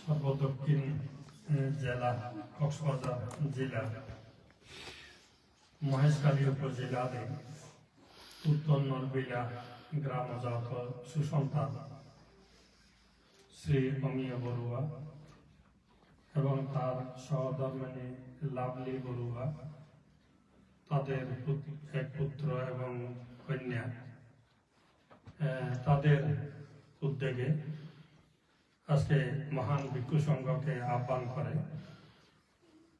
সর্বদক্ষিণ জেলা কক্সবাজার জেলা মহেশখালী উপজেলাতে উত্তর নলবিলা গ্রামজাত সুসন্তান শ্রী অমিয় বড়ুয়া এবং তার সহধর্মিণী লাভলি বড়ুয়া, তাদের এক পুত্র এবং কন্যা, তাদের উদ্যোগে আজকে মহান ভিক্ষু সংঘকে আহ্বান করে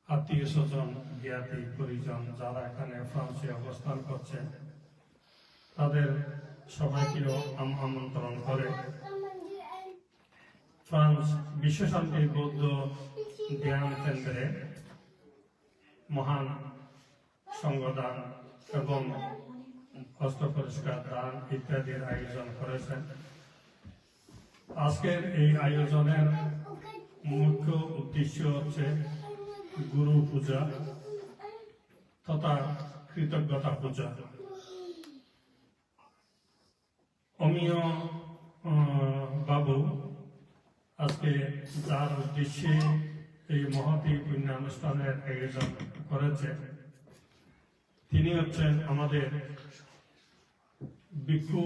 আত্মীয় স্বজন জ্ঞাতি পরিজন যারা এখানে ফ্রান্সে অবস্থান করছে তাদের সবাইকেও আমন্ত্রণ করে ফ্রান্স বিশ্বশান্তি বৌদ্ধ ধ্যান কেন্দ্রে মহান সঙ্গদান এবং হস্ত পরিষ্কার দান ইত্যাদির আয়োজন করেছেন। আজকের এই আয়োজনের মুখ্য উদ্দেশ্য হচ্ছে গুরু পূজা তথা কৃতজ্ঞতা পূজা। অমিয় বাবু আজকে যার উদ্দেশ্যে এই মহতী পুণ্যানুষ্ঠানের আয়োজন করেছে তিনি হচ্ছেন আমাদের ভিক্ষু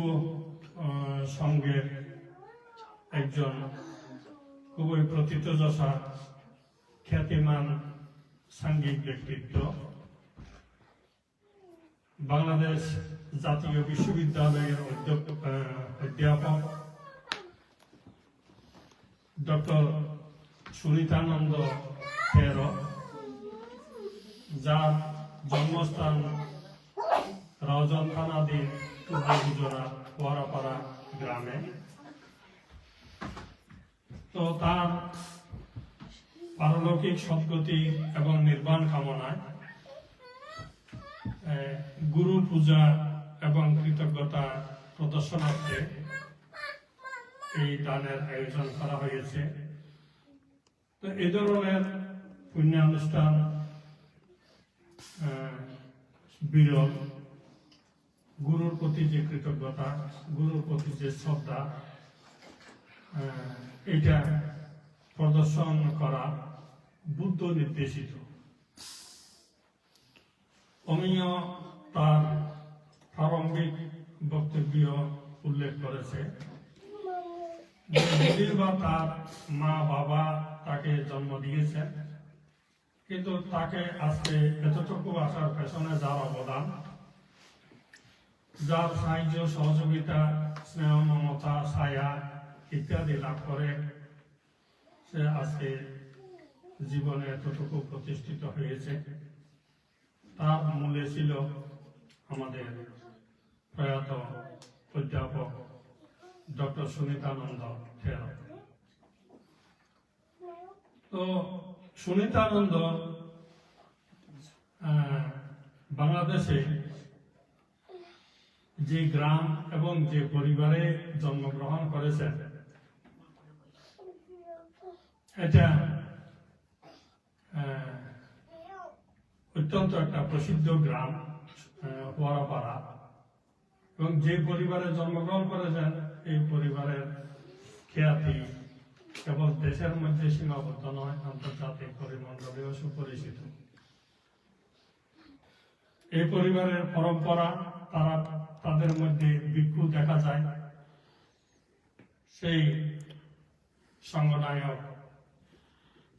সংঘের একজন খুবই প্রথিতযশা খ্যাতিমান সাংঘিক ব্যক্তিত্ব, বাংলাদেশ জাতীয় বিশ্ববিদ্যালয়ের অধ্যাপক ডক্টর সুনীতানন্দ খের, যার জন্মস্থান রাউজান থানাধীন পূর্ব গুজরা কুয়ারাপাড়া গ্রামে। তো তার পারলৌকিক সদ্গতি এবং নির্বাণ কামনায় গুরু পূজা এবং কৃতজ্ঞতা প্রদর্শনার্থে এই দানের আয়োজন করা হয়েছে। তো এই ধরনের পুণ্যানুষ্ঠান বিরল। গুরুর প্রতি যে কৃতজ্ঞতা, গুরুর প্রতি যে শ্রদ্ধা, এটা প্রদর্শন করা বুদ্ধ নির্দেশিত। অমিয় তার প্রারম্ভিক বক্তব্য উল্লেখ করেছে যদিও বা তার মা বাবা তাকে জন্ম দিয়েছেন, কিন্তু তাকে আজকে এতটুকু আসার পেছনে যার অবদান, যার সাহায্য সহযোগিতা, স্নেহ মমতা, ছায়া ইত্যাদি লাভ করে সে আজকে জীবনে এতটুকু প্রতিষ্ঠিত হয়েছে, তার মূলে ছিল আমাদের প্রয়াত অধ্যাপক ডক্টর সুনীতানন্দ খের। তো সুনীতানন্দ বাংলাদেশে যে গ্রাম এবং যে পরিবারে জন্মগ্রহণ করেছেন এটা অত্যন্ত একটা প্রসিদ্ধ গ্রাম কুয়ারাপাড়া, এবং যে পরিবারে জন্মগ্রহণ করেছেন এই পরিবারের খ্যাতি কেবল দেশের মধ্যে সীমাবদ্ধ নয়, আন্তর্জাতিক পরিমণ্ডলেও সুপরিচিত। এই পরিবারের পরম্পরা, তাদের মধ্যে ভিক্ষু দেখা যায়। সেই সংঘনায়ক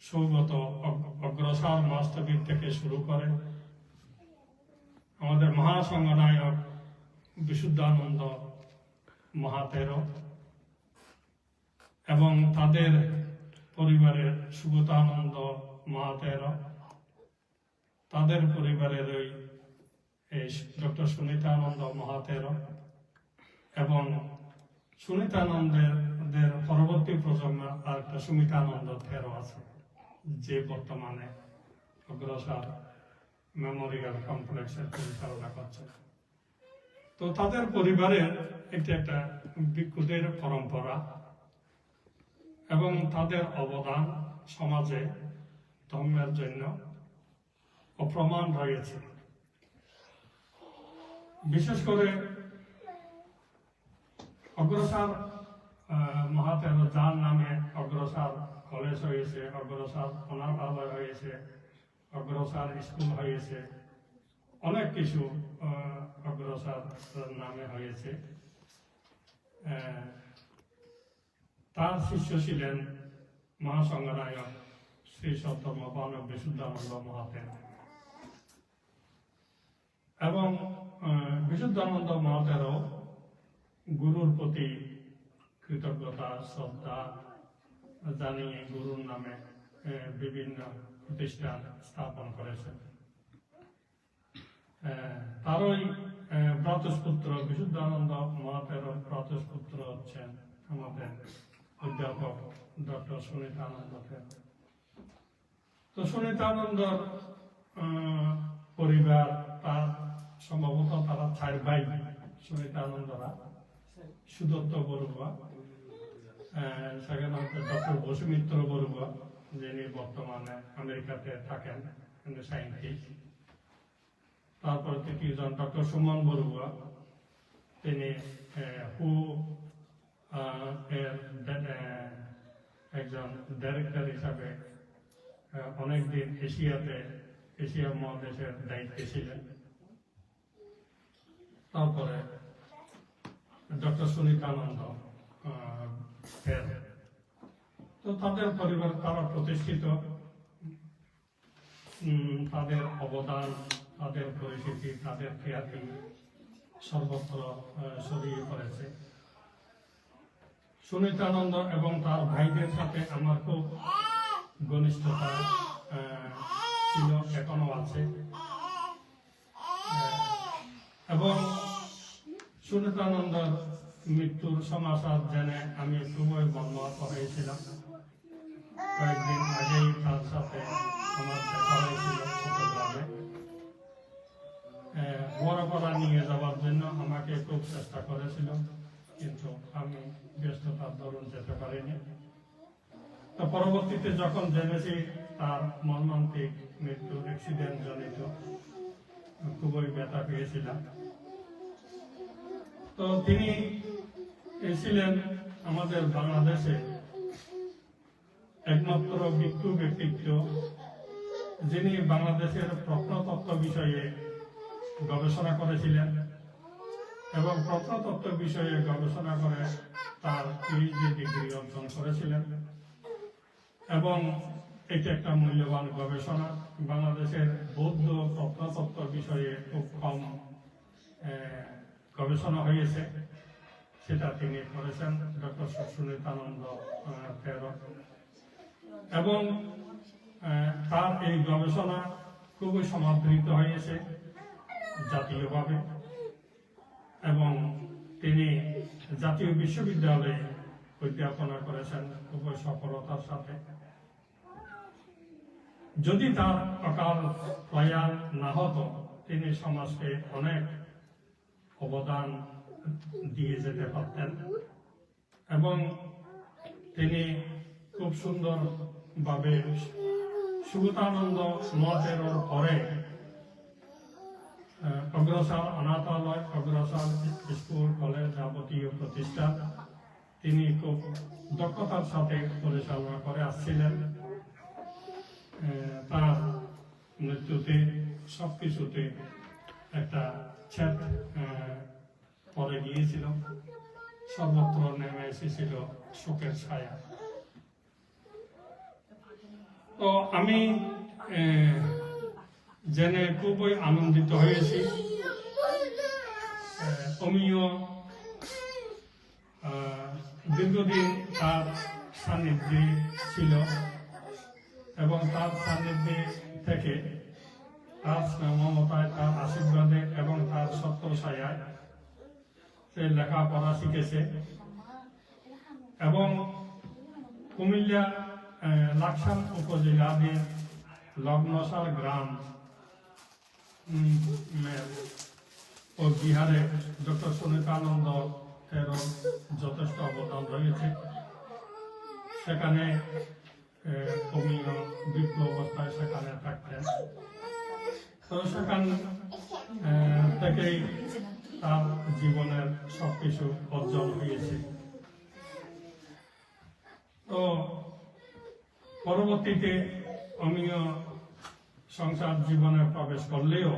সৌগত অগ্রসর মস্তবীর থেকে শুরু করে আমাদের মহাসংঘনায়ক বিশুদ্ধানন্দ মহাতের এবং তাদের পরিবারের সুগতানন্দ মহাতের, তাদের পরিবারের ওই ডক্টর সুনীতানন্দ মহাতের এবং সুনীতানন্দের পরবর্তী প্রজন্মের আর একটা সুমিতানন্দ থেরো আছে, যে বর্তমানে অগ্রসর মেমোরিয়াল কমপ্লেক্সের পরিচালনা করছে। তো তাদের পরিবারের একটা ভিক্ষুদের পরম্পরা এবং তাদের অবদান সমাজে ধর্মের জন্য অপ্রমাণ রয়েছে। বিশেষ করে অগ্রসর মহাতের, যার নামে অগ্র অগ্রসর কলেজ হয়েছে, অগ্রসর অনাথালয় হয়েছে, অগ্রসর স্কুল হয়েছে, অনেক কিছু অগ্রসর নামে হয়েছে। তার শিষ্য ছিলেন মহাসংঘনায়ক শ্রী সত্যমবান বিশুদ্ধানন্দ মহাতের। এবং বিশুদ্ধানন্দ মহাতেরও গুরুর প্রতি কৃতজ্ঞতা শ্রদ্ধা জানিয়ে গুরুর নামে বিভিন্ন প্রতিষ্ঠান স্থাপন করেছেন। তারই ভ্রাতুষ্পুত্র বিশুদ্ধানন্দ মহাতের ভ্রাতুষ্পুত্র হচ্ছেন আমাদের অধ্যাপক ডক্টর সুনীতানন্দ তের। তো সুনীতানন্দর পরিবার তার সম্ভবত তারা 4 ভাই। সুনীতানন্দরা সুদত্ত বড়ুয়া, সেখানে হচ্ছে ডক্টর বসুমিত্র বড়ুয়া, যিনি বর্তমানে আমেরিকাতে থাকেন, সায়েন্টিস্ট। তারপর তৃতীয়জন ডক্টর সুমন বড়ুয়া, তিনি হু এর একজন ডাইরেক্টর হিসাবে অনেকদিন এশিয়া মহাদেশের দায়িত্বে ছিলেন। তারপরে ডক্টর সুনীতানন্দ তের। তো তাদের পরিবার তারা প্রতিষ্ঠিত, তাদের অবদান, তাদের পরিচিতি, তাদের খ্যাতি সর্বত্র ছড়িয়ে পড়েছে। সুনীতানন্দ এবং তার ভাইদের সাথে আমার খুব ঘনিষ্ঠতা ছিল, এখনো আছে। এবং সুনীতানন্দর মৃত্যুর সমাচার জেনে আমি খুবই মর্মাহত হয়েছিলাম। কয়েকদিন আগেই তার সাথে আমার দেখা হয়েছিল চট্টগ্রামে। বড়পাড়া নিয়ে যাওয়ার জন্য আমাকে খুব চেষ্টা করেছিল, কিন্তু আমি ব্যস্ততার দরুন যেতে পারিনি। তো পরবর্তীতে যখন জেনেছি তার মর্মান্তিক মৃত্যু অ্যাক্সিডেন্ট জনিত, খুবই ব্যথা পেয়েছিলাম। তো তিনি ছিলেন আমাদের বাংলাদেশে একমাত্র ভিক্ষু ব্যক্তিত্ব যিনি বাংলাদেশের প্রত্নতত্ত্ব বিষয়ে গবেষণা করেছিলেন এবং প্রত্নতত্ত্ব বিষয়ে গবেষণা করে তার পিএইচডি ডিগ্রি অর্জন করেছিলেন। এবং এটা একটা মূল্যবান গবেষণা। বাংলাদেশের বৌদ্ধ প্রত্নতত্ত্ব বিষয়ে খুব কম গবেষণা হয়েছে, সেটা তিনি করেছেন, ডক্টর সুনীতানন্দ তের। এবং তার এই গবেষণা খুবই সমাদৃত হয়েছে জাতীয়ভাবে, এবং তিনি জাতীয় বিশ্ববিদ্যালয়ে অধ্যাপনা করেছেন খুবই সফলতার সাথে। যদি তার অকাল প্রয়াণ না হতো, তিনি সমাজকে অনেক অবদান দিয়ে যেতে পারতেন। এবং তিনি খুব সুন্দরভাবে সুগতানন্দ মঠের পরে অগ্রসর অনাথালয়, অগ্রসর স্কুল, কলেজ, যাবতীয় প্রতিষ্ঠান তিনি খুব দক্ষতার সাথে পরিচালনা করে আসছিলেন। তার মৃত্যুতে সবকিছুতে একটা ছেদ পরে গিয়েছিল, সর্বত্র নেমে এসেছিল শোকের ছায়া। তো আমি জেনে খুবই আনন্দিত হয়েছি। আমিও দীর্ঘদিন তার সান্নিধ্যে ছিল এবং তার সান্নিধ্যে থেকে তার মমতায়, তার আশীর্বাদে এবং তার সত্য ছায়ায় সে লেখাপড়া শিখেছে। এবং কুমিল্লা লাকসাম উপজেলাধীন লগ্নসার গ্রাম ও বিহারে ডক্টর সুনীতানন্দ তের যথেষ্ট অবদান রয়েছে। সেখানে তুমিও বৃদ্ধ অবস্থায় সেখানে থাকতেন। তো সেখান থেকেই তার জীবনের সবকিছু অর্জন হয়েছে। তো পরবর্তীতে আমিও সংসার জীবনে প্রবেশ করলেও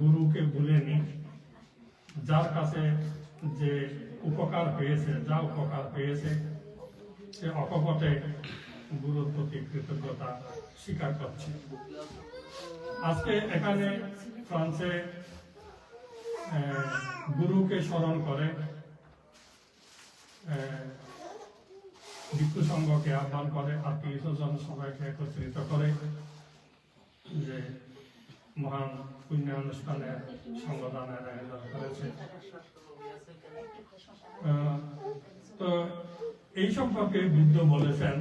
গুরুকে ভুলেনি। যার কাছে যে উপকার পেয়েছে, যা উপকার পেয়েছে, সে অকপটে গুরুর প্রতি কৃতজ্ঞতা স্বীকার করছে। আজকে এখানে ফ্রান্সে গুরুকে স্মরণ করে ভিক্ষু সংঘকে আহ্বান করে, আত্মীয় স্বজন সবাইকে একত্রিত করে যে মহান পুণ্যানুষ্ঠানের সংগঠনের আয়োজন করেছে। তো এই সম্পর্কে বুদ্ধ বলেছেন,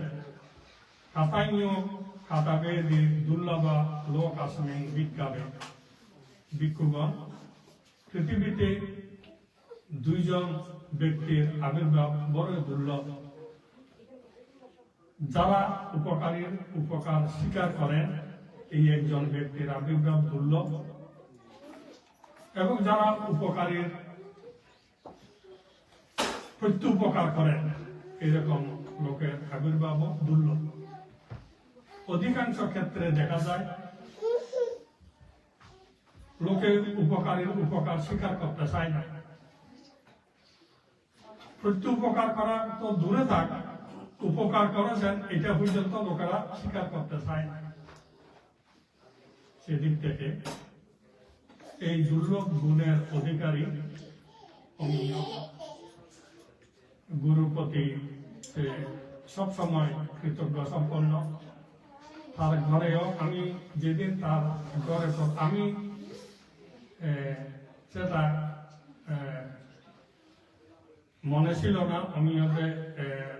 কাতাইও কাতাবে দুর্লভা লোক আসমিন বিজ্ঞাবে ভিক্ষুগণ, পৃথিবীতে দুইজন ব্যক্তির আবির্ভাব বড় দুর্লভ। যারা উপকারীর উপকার স্বীকার করেন, এই একজন ব্যক্তির আবির্ভাব দুর্লভ, এবং যারা উপকারীর প্রত্যুপকার করেন, এরকম লোকের আবির্ভাব দুর্লভ। অধিকাংশ ক্ষেত্রে দেখা যায় লোকে উপকারীর উপকার স্বীকার করতে চায় না। প্রত্যুপকার করা তো দূরে থাক, উপকার করেছেন এটা পর্যন্ত লোকেরা স্বীকার করতে চায় না। সেদিক থেকে এই দুর্লভ গুণের অধিকারী গুরুর প্রতি সবসময় কৃতজ্ঞ সম্পন্ন। তার ঘরেও আমি যেদিন তার ঘরে আমি সেটা মনে ছিল না, আমি হচ্ছে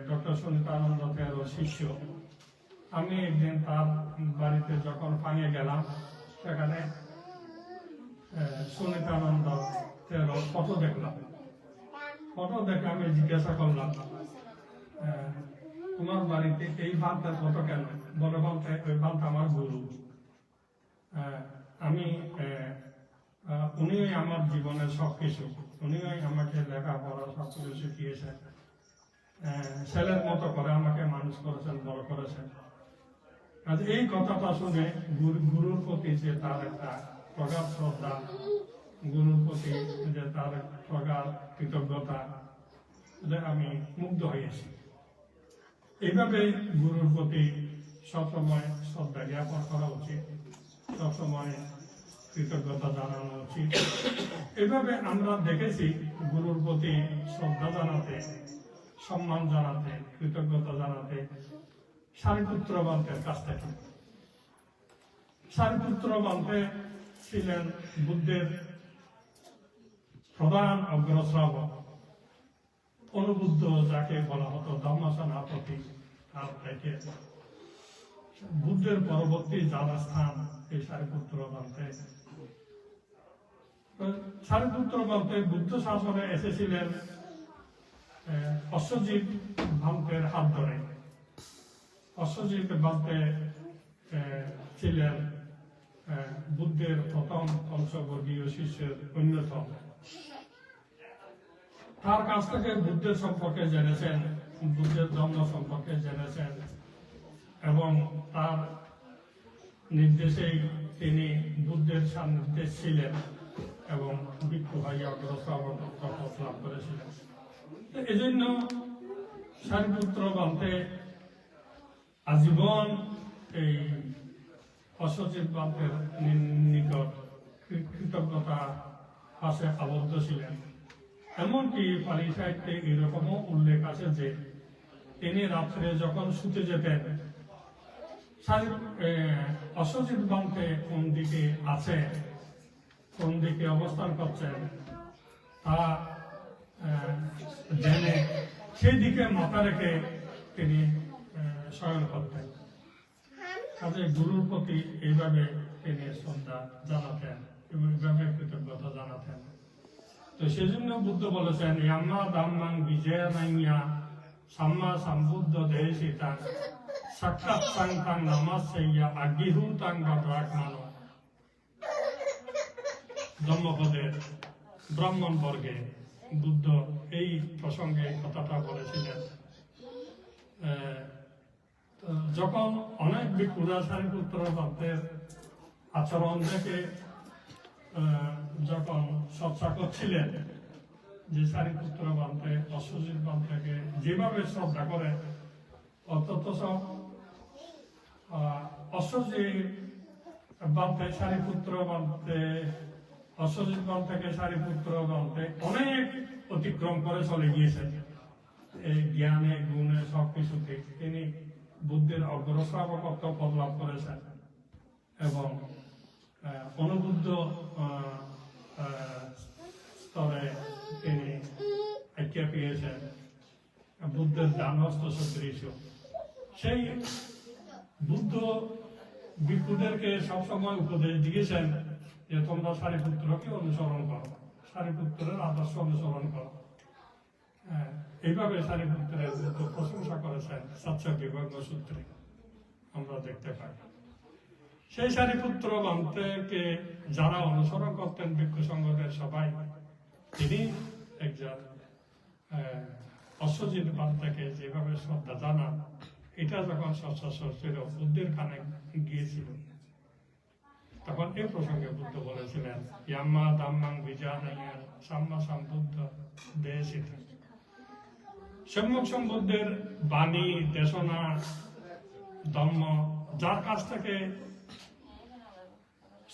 ডক্টর সুনীতানন্দ তেরো শিষ্য। আমি একদিন তার বাড়িতে যখন পানিয়ে গেলাম, সেখানে সুনীতানন্দ তেরো ফটো দেখলাম। ফটো দেখে আমি জিজ্ঞাসা করলাম, তোমার বাড়িতে এই ভাতটা ফটো কেন? বলে বলতে ওই ভাত আমার গুরু। আমি উনিই আমার জীবনের সবকিছু, উনিই আমাকে লেখাপড়া সবকিছু শিখিয়েছেন, ছেলের মতো করে আমাকে মানুষ করেছেন, বড় করেছেন। এই কথাটা শুনে গুরুর প্রতি যে তার একটা প্রগাঢ় শ্রদ্ধা, গুরুর প্রতি যে তার প্রগাঢ় কৃতজ্ঞতা, আমি মুগ্ধ হয়েছি। এইভাবে গুরুর প্রতি সবসময় শ্রদ্ধা জ্ঞাপন করা উচিত, সবসময় কৃতজ্ঞতা জানানো উচিত। এভাবে আমরা দেখেছি গুরুর প্রতি শ্রদ্ধা জানাতে, সম্মান জানাতে, কৃতজ্ঞতা জানাতে সারিপুত্র বান্তের কাছ থেকে। সারিপুত্র বান্তে ছিলেন বুদ্ধের প্রধান অগ্রশ্রাবক, অনুবুদ্ধ যাকে বলা হতো, ধম্মসেনাপতি। তার থেকে বুদ্ধের পরবর্তী যারা স্থান এই সারিপুত্র বান্তে। সারিপুত্র বান্তে বুদ্ধ শাসনে এসেছিলেন অশ্বজিৎ ভান্তের হাত ধরে। অশ্বজিৎ ভান্তে ছিলেন বুদ্ধের প্রথম বংশবর্গীয় শিষ্যের অন্যতম। তার কাছ থেকে বুদ্ধের সম্পর্কে জেনেছেন, বুদ্ধের ধর্ম সম্পর্কে জেনেছেন, এবং তার নির্দেশেই তিনি বুদ্ধের সান্নিধ্যে ছিলেন এবং ভিক্ষু হয়ে অগ্রশ্রাবক লাভ করেছিলেন। এই জন্য সারিপুত্র বান্তে আজীবন এই অশ্বজিৎ বান্তের নিকট কৃতজ্ঞতা পাশে আবদ্ধ ছিলেন। এমনকি পালি সাহিত্যে এরকমও উল্লেখ আছে যে তিনি রাত্রে যখন শুতে যেতেন, অশ্বজিৎ বান্তে কোন দিকে আছে, কোন দিকে অবস্থান করছেন, তা জেনে সেই দিকে মাথা রেখে তিনি শয়ন করতেন। কাজে গুরুর প্রতি এইভাবে তিনি শ্রদ্ধা জানাতেন এবং এইভাবে কৃতজ্ঞতা জানাতেন। তো সেজন্য বুদ্ধ বলেছেন, ইয়াম্মা দাম্মাং বিজয়া নাইয়া সাম্মা সম্বুদ্ধ দেশিতা সাক্ষাৎ সাংতাং নামাসেইয়া আগ্নিহুতাং বাদরাকমানো। ধম্মপদের ব্রাহ্মণ বর্গে বুদ্ধ এই প্রসঙ্গে কথাটা বলেছিলেন। তো যখন অনেক ভিক্ষুরা সারিপুত্র ভক্তের আচরণ দেখে যখন চর্চা করছিলেন যে সারিপুত্র বান্তে অশ্বজিৎ বান্তাকে যেভাবে শ্রদ্ধা করে অথচ অশ্বজিৎ বান্তে সারিপুত্র বান্তে অশ্বজিৎ বান্তাকে সারিপুত্র বান্তে অনেক অতিক্রম করে চলে গিয়েছেন এই জ্ঞানে গুণে সবকিছুতে তিনি বুদ্ধের অগ্রশ্রাবকত্ব পদ লাভ করেছেন এবং অনুবুদ্ধ স্তরে তিনি আজ্ঞা পেয়েছেন বুদ্ধের ডানহস্ত সদৃশ। সেই বুদ্ধ ভিক্ষুদেরকে সবসময় উপদেশ দিয়েছেন যে তোমরা সারিপুত্রকে অনুসরণ করো, সারিপুত্রের আদর্শ অনুসরণ করো। এইভাবে সারিপুত্রের প্রশংসা করেছেন সাচ্চা বিভাগ সূত্রে আমরা দেখতে পাই। সেই সারিপুত্র বান্তেকে যারা অনুসরণ করতেন ভিক্ষু সংঘের সবাই, তিনি একজন অশ্বজিৎ বান্তাকে যেভাবে শ্রদ্ধা জানান, এটা যখন সচ্চা বুদ্ধের কানে গিয়েছিল তখন এই প্রসঙ্গে বুদ্ধ বলেছিলেন ইয়াম্মা দাম্মাং বিজানায়া সাম্মা সম্বুদ্ধ দেশিত। সম্যক সম্বুদ্ধের বাণী দেশনা ধর্ম যার কাছ থেকে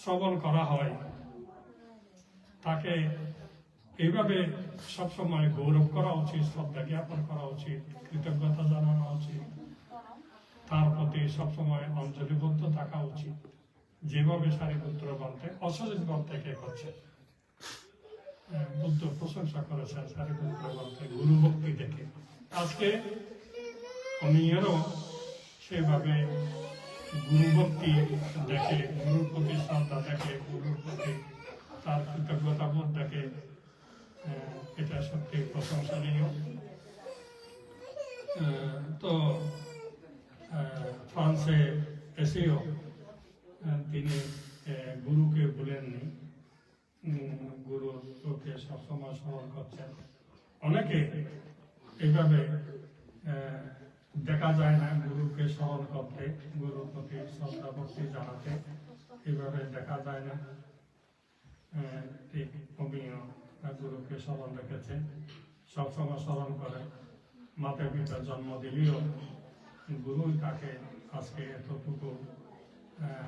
শ্রবণ করা হয় তাকে এইভাবে সবসময় গৌরব করা উচিত, শ্রদ্ধা জ্ঞাপন করা উচিত, কৃতজ্ঞতা জানানো উচিত, তার প্রতি সবসময় অঞ্জলিবদ্ধ থাকা উচিত, যেভাবে সারিপুত্র বান্তে অশ্বজিৎ বান্তাকে করছে। বুদ্ধ প্রশংসা করেছেন সারিপুত্র বান্তে গুরু ভক্তি দেখে। আজকে অমিয়েরও সেভাবে গুরু ভক্তি দেখে, গুরুর প্রতি শ্রদ্ধা দেখে, গুরুর প্রতি তার কৃতজ্ঞতা বোধ দেখে, এটা সত্যি প্রশংসনীয়। তো ফ্রান্সে এসেও তিনি গুরুকে ভুলেননি, গুরুকে সবসময় স্মরণ করছেন। অনেকে এইভাবে দেখা যায় না গুরুকে স্মরণ করতে, গুরুর প্রতি শ্রদ্ধা ভক্তি জানাতে, এইভাবে দেখা যায় না। ঠিক অমিয় গুরুকে স্মরণ রেখেছে, সবসময় স্মরণ করে। মাতা পিতা জন্ম দিলেও গুরুই তাকে আজকে এতটুকু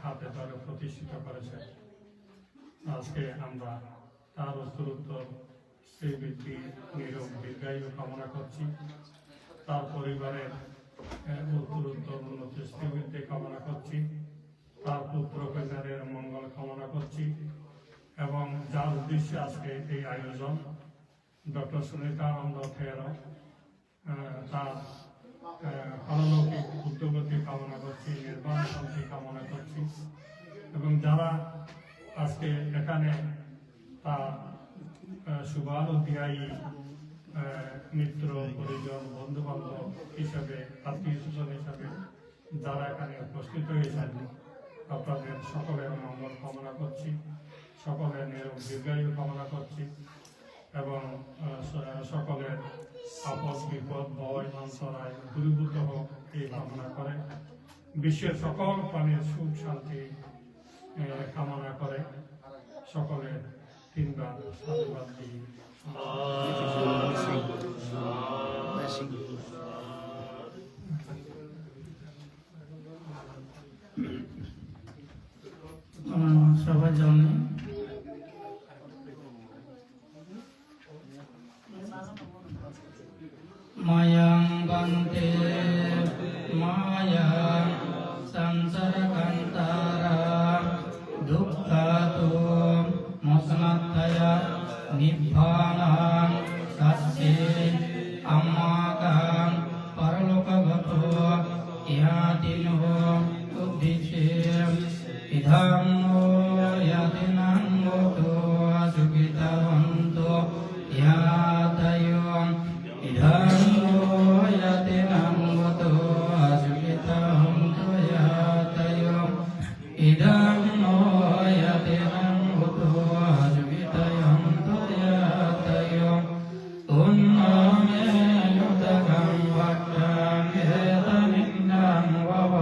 হাতে ধরে প্রতিষ্ঠিত করেছে। আজকে আমরা তার উত্তরোত্তর শ্রীবৃদ্ধি নিরোগ দীর্ঘায়ু কামনা করছি, তার পরিবারের উত্তরোত্তর উন্নতি শ্রীবৃদ্ধি কামনা করছি, তার পুত্র কন্যাদের মঙ্গল কামনা করছি এবং যার উদ্দেশ্যে আজকে এই আয়োজন ডক্টর সুনীতানন্দ থেরো তার পারলৌকিক উদ্যোগতি কামনা করছি, নির্বাণ শান্তি কামনা করছি এবং যারা আজকে এখানে তার শুভানুধ্যায়ী মিত্র পরিজন বন্ধু বান্ধব হিসাবে, আত্মীয় স্বজন হিসাবে যারা এখানে উপস্থিত হয়েছেন, আপনাদের সকলের মঙ্গল কামনা করছি, সকলের নিরোগ দীর্ঘায়ু কামনা করছি এবং সকলের আপদ বিপদ ভয় অন্তরায় দূরীভূত হোক এই কামনা করে বিশ্বের সকল প্রাণীর সুখ শান্তি কামনা করে সকলের তিনবার সাধুবাদ দিই। সবার জন্য মায়াং বন্দে মায়া সংসার কান্তারা দুঃখাতো মোসনাত্তয়া নিব্বানাং সত্যে আমাকাং পরলোকগতো ইয়াতিনো উদ্দিশে ইদং ইয়াতিনাং গতো সুখিতবন্তো ইয়াতয়ো ইদং ইয়াতিনাং গতো সুখিতবন্তো ইয়াতয়ো ইদং ইয়াতিনাং গতো সুখিতবন্তো ইয়াতয়ো উন্নমে যুতকং ভক্তাং হেতমিন্দং ভব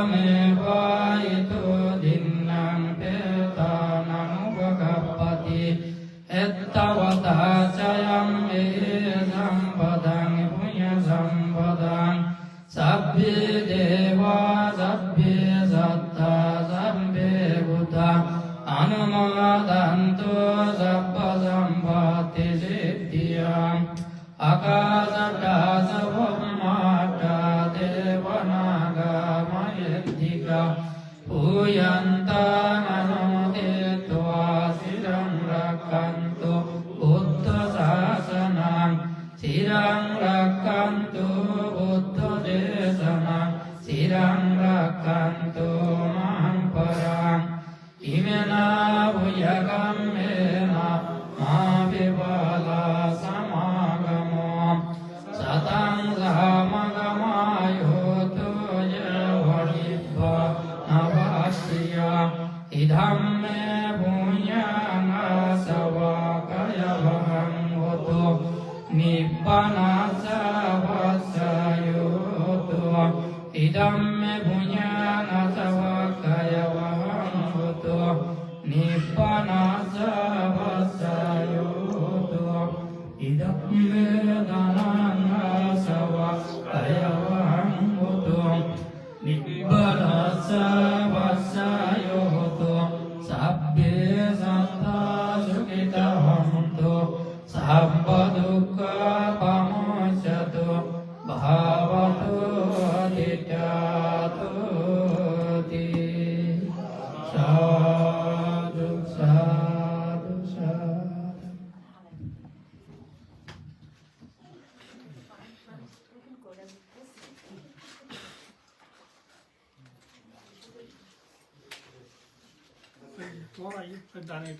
เมวะอิโตดินนังเปตานังอุปกัปปติเอตตวตาจยัมเอสัมปดังพุญญสัมปดังสัพเพเทวาสัพเพสัตตาสัพเพพุทธาอนุโมทันตุสัพพสัมปติสิทธิยาอากาศกาสภพมาตาเทวนากามยิทธิกาภูยันตานันเตตวาสิรังรักขันตุพุทธศาสนังสิรังรักขันตุพุทธเดชนังสิรังรักขันตุมังปรังอิเมนาวุยกัมเมนะมาภิวาลาสมากโมสตังสามกมายุตุเยวริภานวัสสิยาอิธัมเมปุญญานาสวากายวังโหตุนิพพานาสาวัสสยุตุอิธัมเมปุญญานาสวากายวังโหตุนิพพานาสาวัสสยุตุอิธัมเมดานานาสวากายวังโหตุนิพพานาสาวัสสยุตุสัพเพสัตตาสุขิตาหันตุสัพพทุกขาปะโมจจตุภาวะตุติจาตุติสาธุสาธุสาธุ Tuolla itse tänne